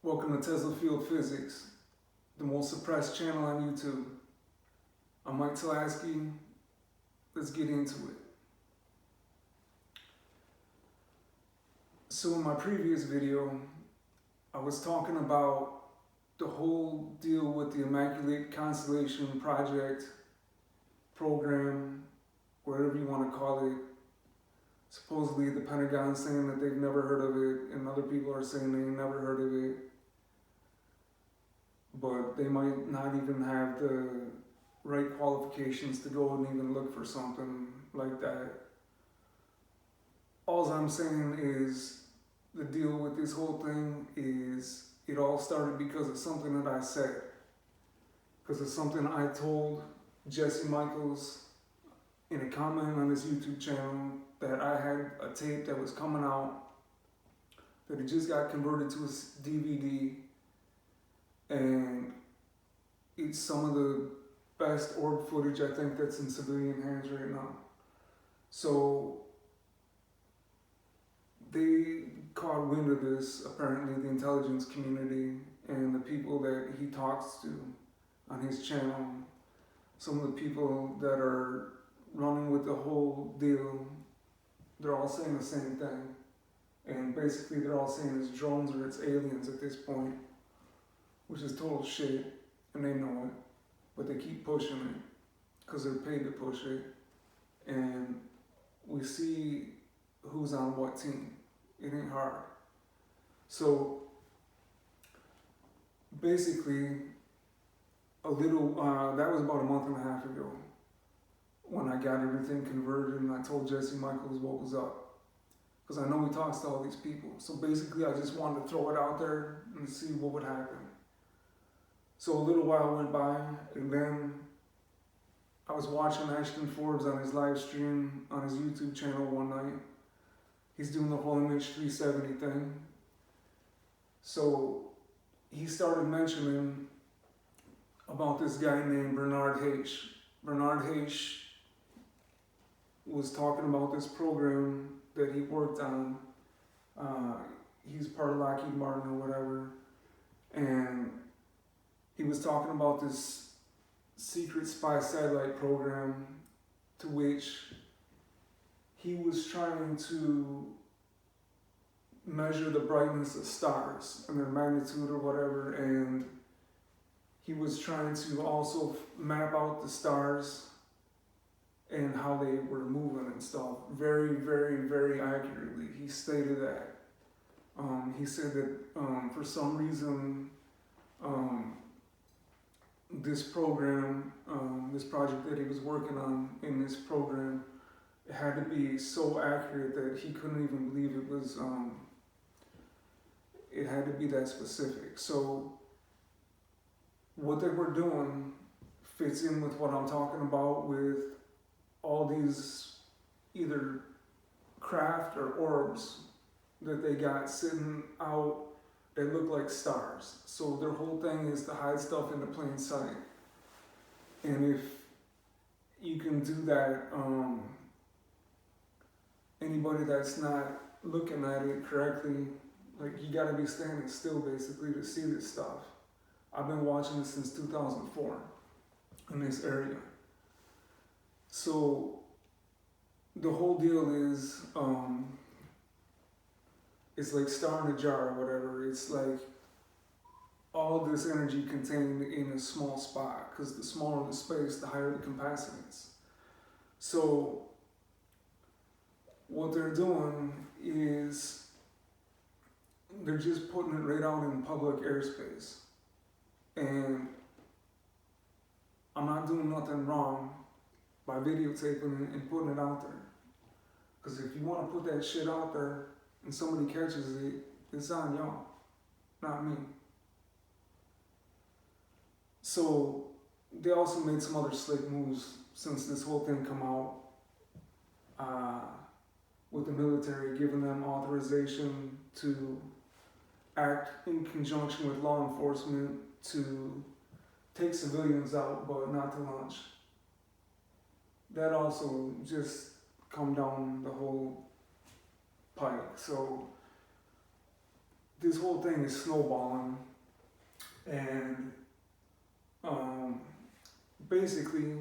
Welcome to Tesla Field Physics, the most suppressed channel on YouTube. I'm Mike Tulaski. Let's get into it. So in my previous video, I was talking about the whole deal with the Immaculate Constellation project, program, whatever you want to call it. Supposedly the Pentagon saying that they've never heard of it, and other people are saying they've never heard of it. But they might not even have the right qualifications to go and even look for something like that. All I'm saying is the deal with this whole thing is it all started because of something that I said. Because of something I told Jesse Michaels in a comment on his YouTube channel that I had a tape that was coming out, that it just got converted to a DVD, and it's some of the best orb footage I think that's in civilian hands right now. So they caught wind of this, apparently the intelligence community and the people that he talks to on his channel, some of the people that are running with the whole deal, they're all saying the same thing. And basically they're all saying it's drones or it's aliens at this point, which is total shit, and they know it, but they keep pushing it because they're paid to push it, and we see who's on what team. It ain't hard. So basically, that was about a month and a half ago when I got everything converted and I told Jesse Michaels what was up, because I know he talks to all these people. So basically I just wanted to throw it out there and see what would happen. So a little while went by, and then I was watching Ashton Forbes on his live stream on his YouTube channel one night. He's doing the whole Image 370 thing. So he started mentioning about this guy named Bernard H. Bernard H. was talking about this program that he worked on. He's part of Lockheed Martin or whatever. And he was talking about this secret spy satellite program to which he was trying to measure the brightness of stars and their magnitude or whatever, and he was trying to also map out the stars and how they were moving and stuff very, very, very accurately. He stated that. He said that for some reason, this program, this project that he was working on in this program, it had to be so accurate that he couldn't even believe it was, it had to be that specific. So what they were doing fits in with what I'm talking about with all these either craft or orbs that they got sitting out that look like stars. So their whole thing is to hide stuff in the plain sight. And if you can do that, anybody that's not looking at it correctly, like, you gotta be standing still basically to see this stuff. I've been watching this since 2004 in this area. So the whole deal is, it's like star in a jar or whatever. It's like all this energy contained in a small spot, because the smaller the space, the higher the capacitance. So what they're doing is they're just putting it right out in public airspace. And I'm not doing nothing wrong by videotaping it and putting it out there. Because if you want to put that shit out there and somebody catches it, it's on y'all, not me. So they also made some other slick moves since this whole thing come out, with the military giving them authorization to act in conjunction with law enforcement to take civilians out, but not to launch. That also just come down the whole pike. So this whole thing is snowballing, and basically,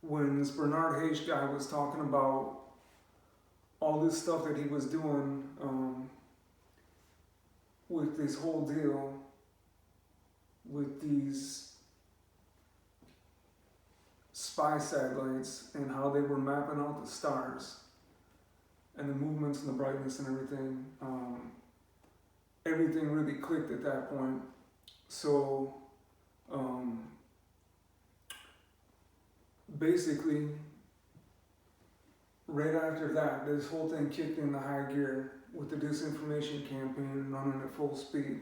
when this Bernard H. guy was talking about all this stuff that he was doing with this whole deal with these spy satellites and how they were mapping out the stars and the movements and the brightness and everything, everything really clicked at that point. So basically, right after that, this whole thing kicked into high gear with the disinformation campaign running at full speed.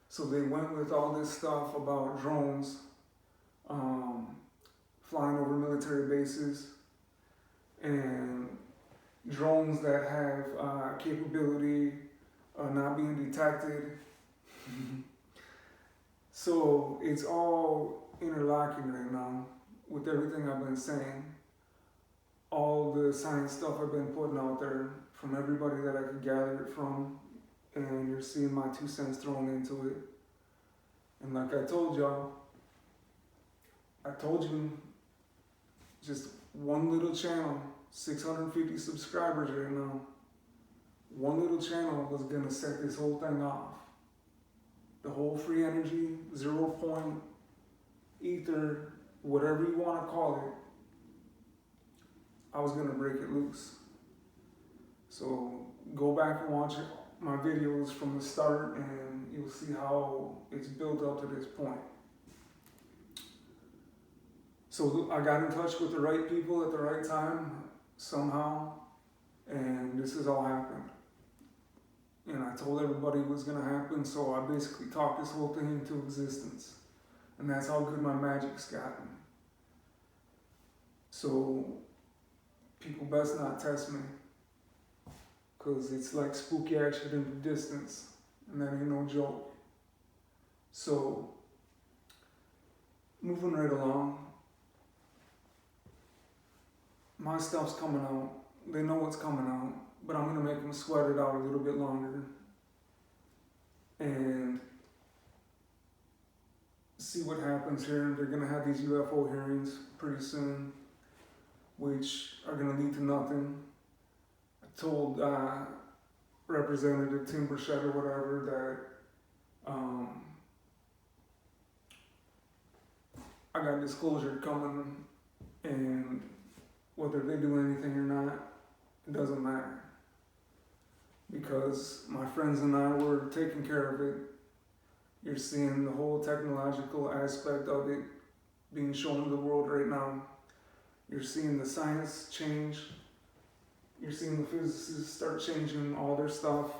So they went with all this stuff about drones flying over military bases and drones that have capability of not being detected. So it's all interlocking right now with everything I've been saying. All the science stuff I've been putting out there from everybody that I could gather it from, and you're seeing my 2 cents thrown into it. And like I told y'all, I told you, just one little channel, 650 subscribers right now, one little channel was gonna set this whole thing off. The whole free energy, 0 point, ether, whatever you wanna call it, I was gonna break it loose. So go back and watch my videos from the start and you'll see how it's built up to this point. So I got in touch with the right people at the right time somehow, and this has all happened. And I told everybody it was gonna happen, so I basically talked this whole thing into existence. And that's how good my magic's gotten. So people best not test me, because it's like spooky action in the distance, and that ain't no joke. So, moving right along, my stuff's coming out. They know what's coming out, but I'm gonna make them sweat it out a little bit longer and see what happens here. They're gonna have these UFO hearings pretty soon, which are gonna lead to nothing. I told Representative Tim Burchett or whatever that I got disclosure coming, and whether they do anything or not, it doesn't matter. Because my friends and I were taking care of it. You're seeing the whole technological aspect of it being shown to the world right now. You're seeing the science change. You're seeing the physicists start changing all their stuff.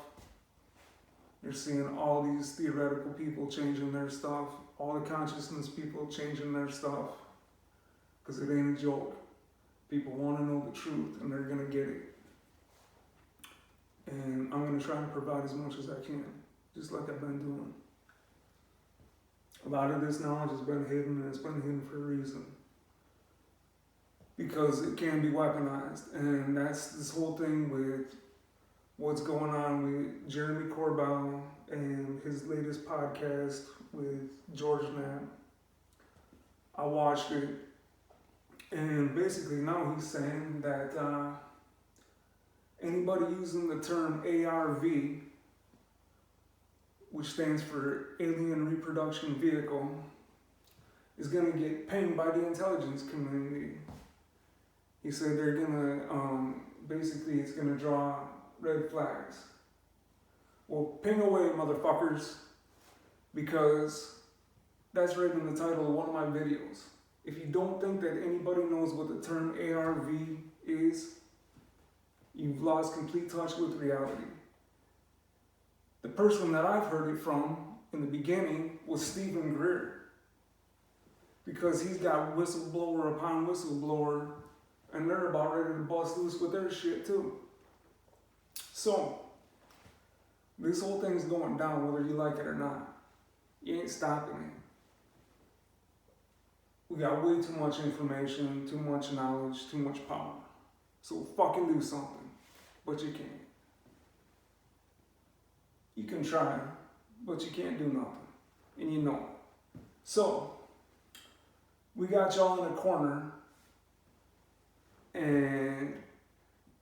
You're seeing all these theoretical people changing their stuff. All the consciousness people changing their stuff. Because it ain't a joke. People want to know the truth and they're going to get it. And I'm going to try to provide as much as I can. Just like I've been doing. A lot of this knowledge has been hidden, and it's been hidden for a reason. Because it can be weaponized. And that's this whole thing with what's going on with Jeremy Corbell and his latest podcast with George Knapp. I watched it, and basically now he's saying that anybody using the term ARV, which stands for Alien Reproduction Vehicle, is going to get pinged by the intelligence community. He said they're going to, basically it's going to draw red flags. Well, ping away, motherfuckers, because that's right in the title of one of my videos. If you don't think that anybody knows what the term ARV is, you've lost complete touch with reality. The person that I've heard it from in the beginning was Stephen Greer, because he's got whistleblower upon whistleblower, and they're about ready to bust loose with their shit too. So, this whole thing's going down whether you like it or not. You ain't stopping it. We got way too much information, too much knowledge, too much power. So fucking do something, but you can't. You can try, but you can't do nothing. And you know it. So, we got y'all in a corner, and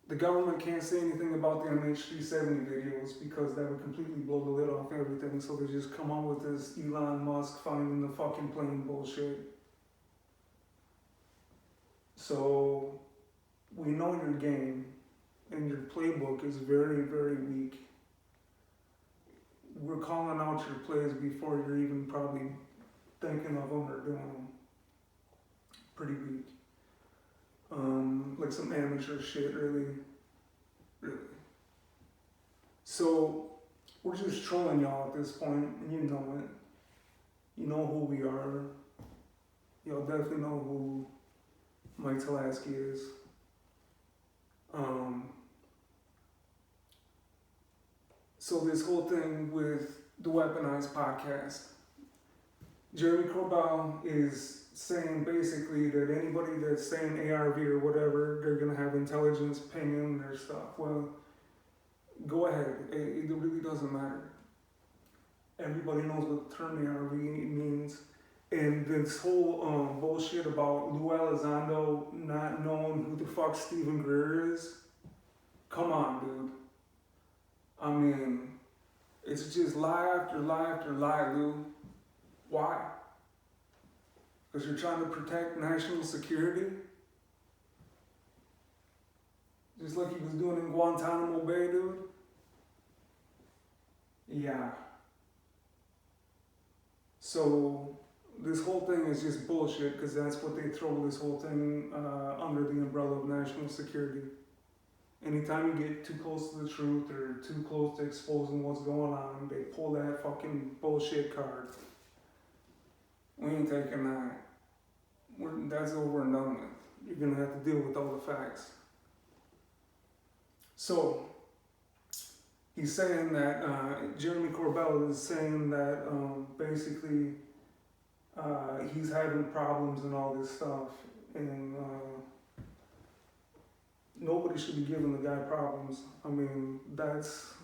the government can't say anything about the MH370 videos because that would completely blow the lid off everything. So they just come on with this Elon Musk finding the fucking plane bullshit. So we know your game and your playbook is very, very weak. We're calling out your plays before you're even probably thinking of them or doing them. Pretty weak. Like some amateur shit, really. So, we're just trolling y'all at this point, and you know it. You know who we are. Y'all definitely know who Mike Talaski is. So this whole thing with the Weaponized podcast, Jeremy Corbell is saying basically that anybody that's saying ARV or whatever, they're going to have intelligence pinging their stuff. Well, go ahead. It really doesn't matter. Everybody knows what the term ARV means. And this whole bullshit about Lou Elizondo not knowing who the fuck Stephen Greer is. Come on, dude. I mean, it's just lie after lie after lie, Lou. Why? Because you're trying to protect national security? Just like he was doing in Guantanamo Bay, dude? Yeah. So, this whole thing is just bullshit because that's what they throw this whole thing under the umbrella of national security. Anytime you get too close to the truth or too close to exposing what's going on, they pull that fucking bullshit card. We ain't taking that. That's over and done with. You're going to have to deal with all the facts. So, he's saying that, Jeremy Corbell is saying that basically he's having problems and all this stuff. And nobody should be giving the guy problems. I mean, that's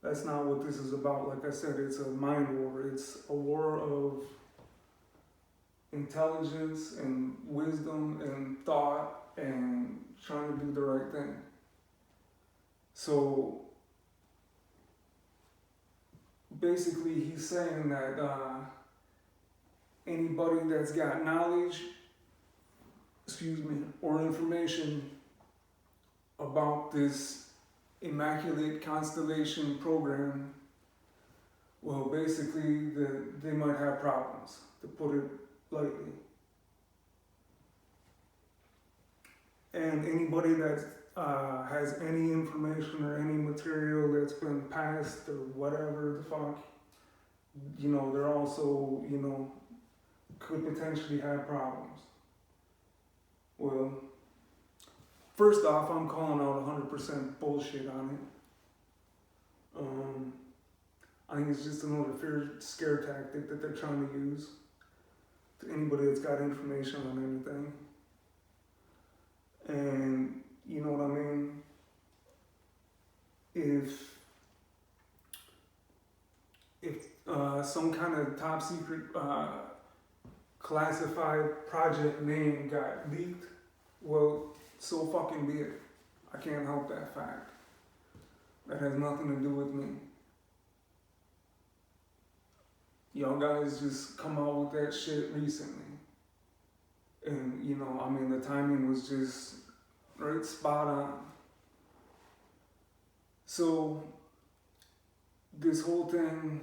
not what this is about. Like I said, it's a mind war. It's a war of intelligence and wisdom and thought and trying to do the right thing. So basically he's saying that anybody that's got knowledge, or information about this Immaculate Constellation program, well, basically they might have problems, to put it lightly. And anybody that has any information or any material that's been passed or whatever the fuck, they're also, could potentially have problems. Well, first off, I'm calling out 100% bullshit on it. I think it's just another scare tactic that they're trying to use to anybody that's got information on anything. And you know what I mean? If some kind of top secret classified project name got leaked, well, so fucking be it. I can't help that fact. That has nothing to do with me. Y'all guys just come out with that shit recently. And, the timing was just right spot on. So, this whole thing,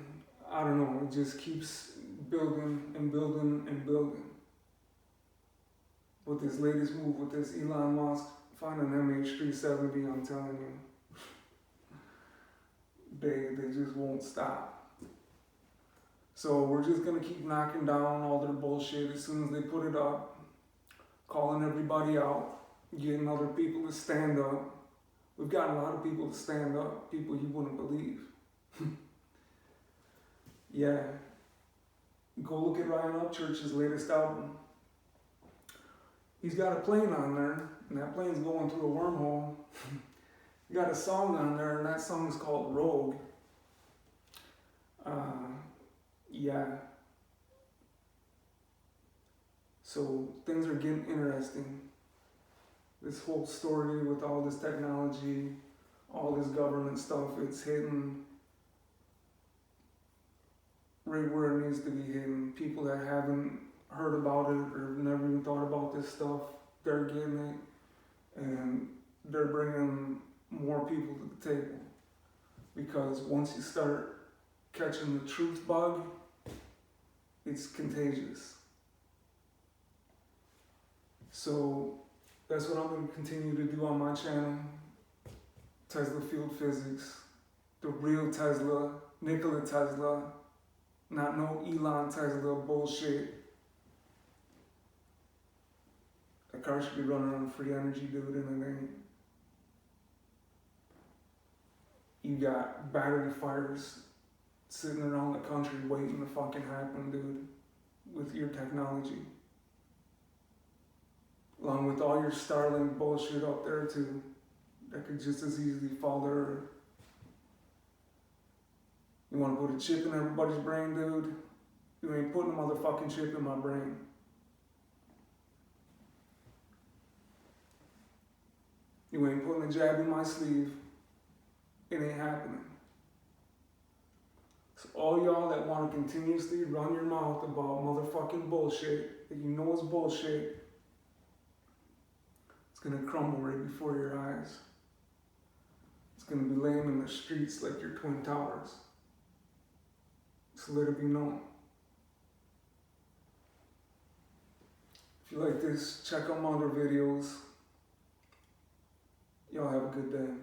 I don't know, it just keeps building and building and building. With this latest move, with this Elon Musk finding MH370, I'm telling you, they just won't stop. So we're just gonna keep knocking down all their bullshit as soon as they put it up, calling everybody out, getting other people to stand up. We've got a lot of people to stand up, people you wouldn't believe. Yeah. Go look at Ryan Upchurch's latest album. He's got a plane on there, and that plane's going through a wormhole. He got a song on there, and that song's called Rogue. Yeah. So things are getting interesting. This whole story with all this technology, all this government stuff, it's hitting right where it needs to be hitting. People that haven't heard about it or never even thought about this stuff, they're getting it, and they're bringing more people to the table. Because once you start catching the truth bug, it's contagious. So that's what I'm going to continue to do on my channel. Tesla Field Physics, the real Tesla, Nikola Tesla, not no Elon Tesla bullshit. That car should be running on free energy, dude, and it ain't. You got battery fires sitting around the country waiting to fucking happen, dude, with your technology. Along with all your Starlink bullshit up there too, that could just as easily fall to earth. You want to put a chip in everybody's brain, dude? You ain't putting a motherfucking chip in my brain. You ain't putting a jab in my sleeve. It ain't happening. So all y'all that want to continuously run your mouth about motherfucking bullshit, that you know is bullshit, it's gonna crumble right before your eyes. It's gonna be laying in the streets like your Twin Towers. So let it be known. If you like this, check out my other videos. Y'all have a good day.